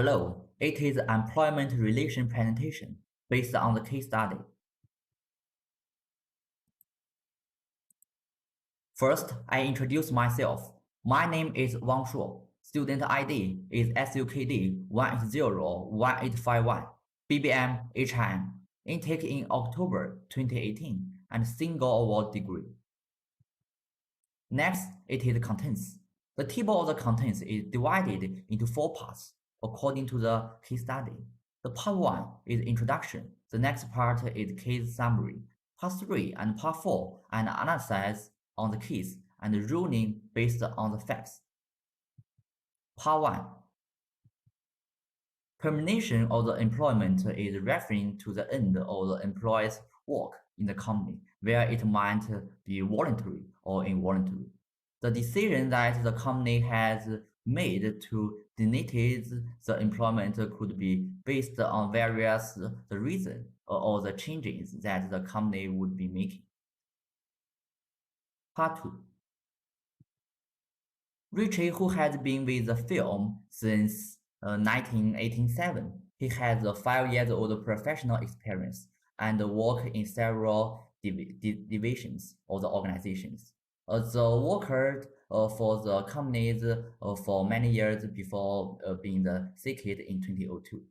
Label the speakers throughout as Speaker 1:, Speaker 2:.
Speaker 1: Hello, it is an employment relation presentation based on the case study. First, I introduce myself. My name is Wang Shuo. Student ID is SUKD 1801851. BBM HIM. Intake in October 2018 and single award degree. Next, it is contents. The table of the contents is divided into 4 parts according to the case study. The part 1 is introduction. The next part is case summary. Part 3 and part 4 an analysis on the case and ruling based on the facts. Part 1. Termination of the employment is referring to the end of the employee's work in the company, where it might be voluntary or involuntary. The decision that the company has made to terminate the employment could be based on various the reason or the changes that the company would be making. Part 2. Richie, who has been with the film since 1987, he has a 5 years old professional experience and worked in several divisions of the organizations. The worker for the companies for many years before being sicked in 2002.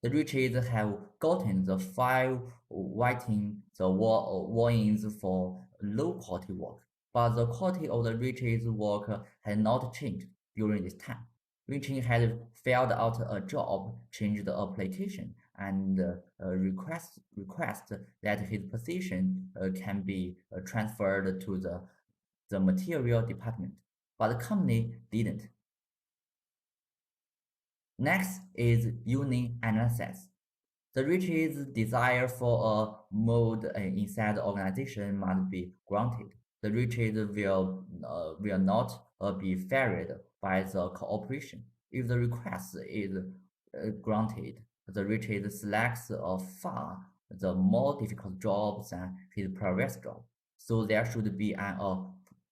Speaker 1: The Riches have gotten the 5 writing the warnings for low quality work, but the quality of the Riches work has not changed during this time. Richie has filled out a job, changed the application, and request that his position can be transferred to the material department, but the company didn't. Next is union analysis. The Rich's desire for a mode inside the organization must be granted. The Riches will not be varied by the cooperation. If the request is granted, the Riches selects a far the more difficult job than his previous job. So there should be an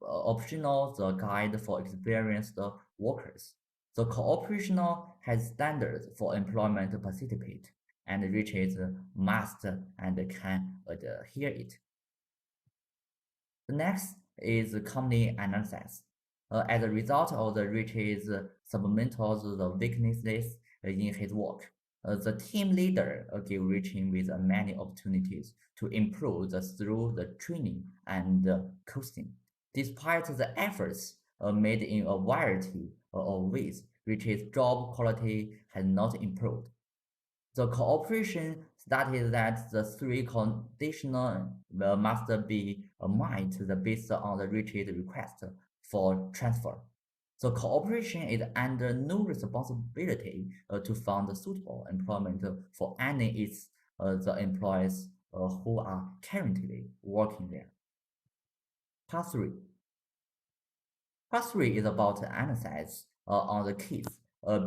Speaker 1: optional the guide for experienced workers. The cooperational has standards for employment participate, and Riches must and can adhere it. The next is company analysis. As a result of the Riches submitted the weaknesses in his work, the team leader gave Richie with many opportunities to improve through the training and coaching. Despite the efforts made in a variety of ways, Rich's job quality has not improved. The cooperation stated that the 3 conditions must be met based on the Rich's request for transfer. The cooperation is under no responsibility to find suitable employment for any of the employees who are currently working there. Part 3. Part 3 is about analysis on the case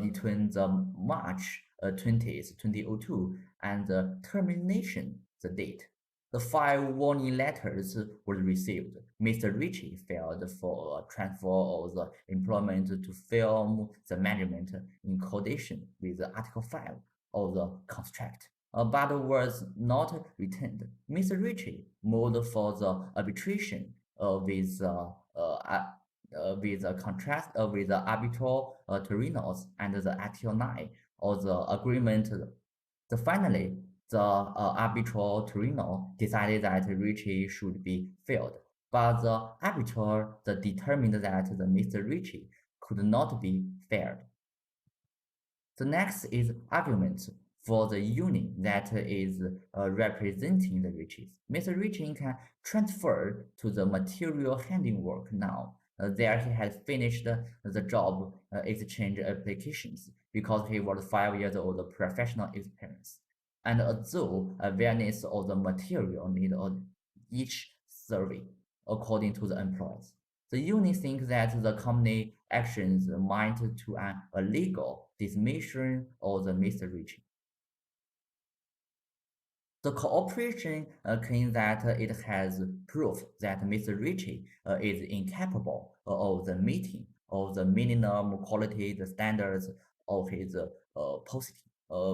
Speaker 1: between the March 20th, 2002 and the termination the date. The 5 warning letters were received. Mr. Ritchie filed for a transfer of the employment to film the management in coordination with Article 5 of the contract, but was not returned. Mr. Ritchie moved for the arbitration with a contract with the arbitral tribunals and the Article 9 of the agreement. Finally, the arbitral tribunal decided that Ritchie should be fired, but the arbiter determined that the Mr. Ritchie could not be fired. The next is argument for the union that is representing the Ritchies. Mr. Ritchie can transfer to the material handling work now. There he had finished the job exchange applications because he was 5 years old professional experience. And although awareness of the material need of each survey according to the employees, the union thinks that the company actions might to an illegal dismission of the Mr. Ritchie. The cooperation claims that it has proof that Mr. Ritchie is incapable of the meeting of the minimum quality standards of his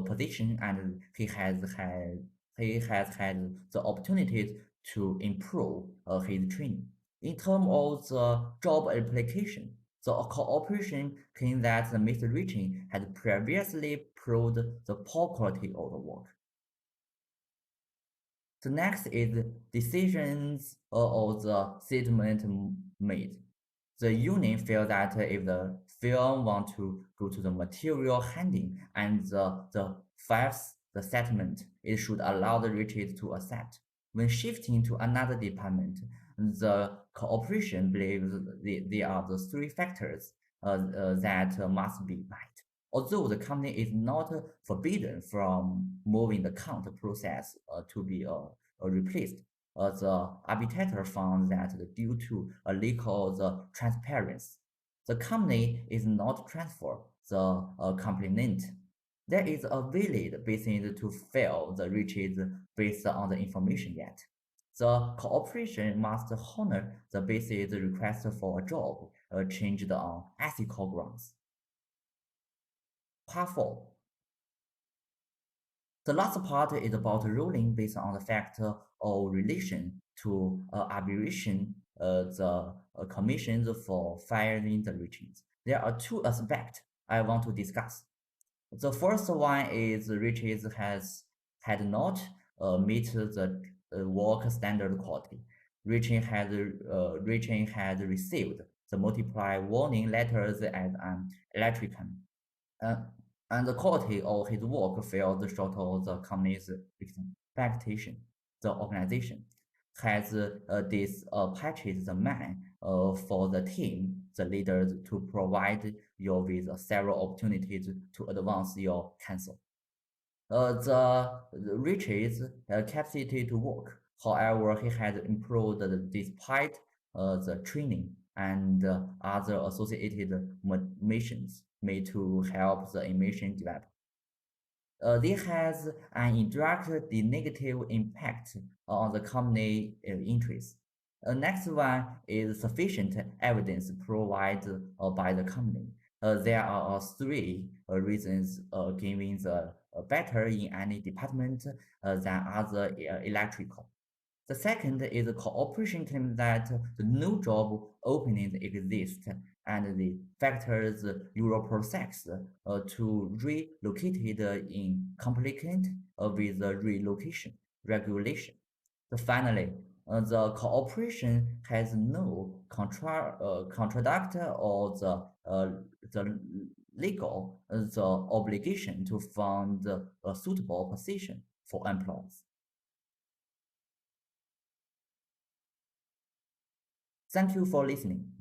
Speaker 1: position, and he has had the opportunities to improve his training. In terms of the job application, the cooperation claims that Mr. Riching had previously proved the poor quality of the work. The next is decisions of the statement made. The union felt that if the firm want to go to the material handling and the fifth, the settlement, it should allow the riches to accept. When shifting to another department, the cooperation believes there are the three factors that must be met. Although the company is not forbidden from moving the count process to be replaced, the arbitrator found that due to a lack of the transparency, the company is not transfer the complainant. There is a valid basis to fail the riches based on the information yet. The cooperation must honor the basis request for a job changed on ethical grounds. Part 4. The last part is about ruling based on the factor of relation to arbitration, the commissions for firing the riches. There are two aspects I want to discuss. The first one is riches has had not met the work standard quality. Riching had received the multiple warning letters as an electrician, uh, and the quality of his work fell short of the company's expectation. The organization has dispatched the man for the team, the leaders, to provide you with several opportunities to advance your counsel. The Rich's capacity to work, however, he had improved despite the training and other associated missions made to help the emission develop. This has an indirect negative impact on the company interest. Next one is sufficient evidence provided by the company. There are three reasons giving the better in any department than other electrical. The second is the cooperation claim that the new job openings exist and the factors Europrocess to relocated in compliant with the relocation regulation. Finally, the cooperation has no contract or the legal the obligation to find a suitable position for employees. Thank you for listening.